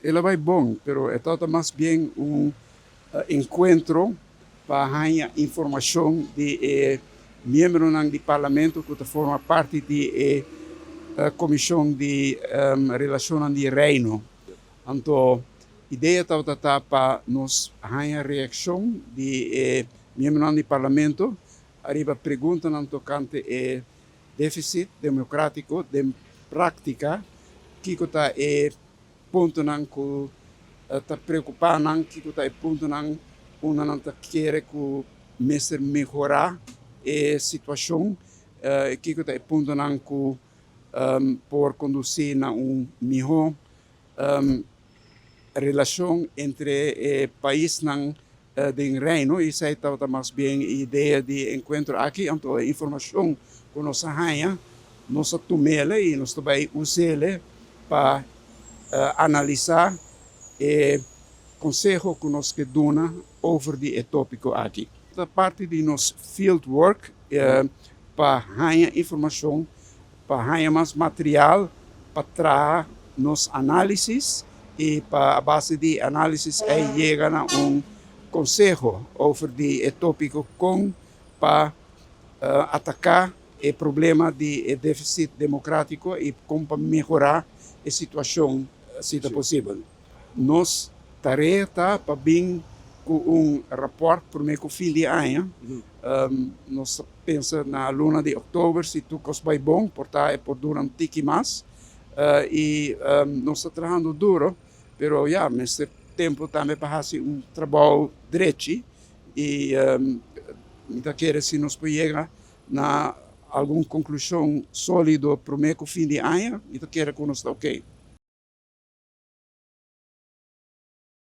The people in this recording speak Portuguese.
Ela vai bom, pero é todo mais bem encontro para ganhar informação de membros do parlamento que forma parte da comissão de relações de reino. Então, a ideia está para nos ganhar reação de membros do parlamento, arriba pergunta não tocante déficit democrático de prática que está ponto não que está preocupado não que está ponto não não está querer que mestre melhorar a situação que está ponto não que por conduzir a melhor relação entre país não do reino. Isso está mais bem a ideia de encontro aqui, então a informação que nós ganhamos, nós tomamos e nós também usamos para analisar o conselho que nós damos sobre o tópico aqui. A parte de nosso field work para ganhar informação, para ganhar mais material, para trazer nos análises e para a base de análises chega a conselho sobre o tópico para atacar o problema de déficit democrático e como para melhorar a situação, se é possível. Nossa tarefa está para vir com rapport primeiro fim de ano. Nós pensamos na luna de outubro, se tudo vai bom, por durante mais. E nós estamos trabalhando duro, mas nesse tempo também para fazer trabalho direito e querer se nós podemos na alguma conclusão sólida primeiro fim de ano, querer que nós está ok.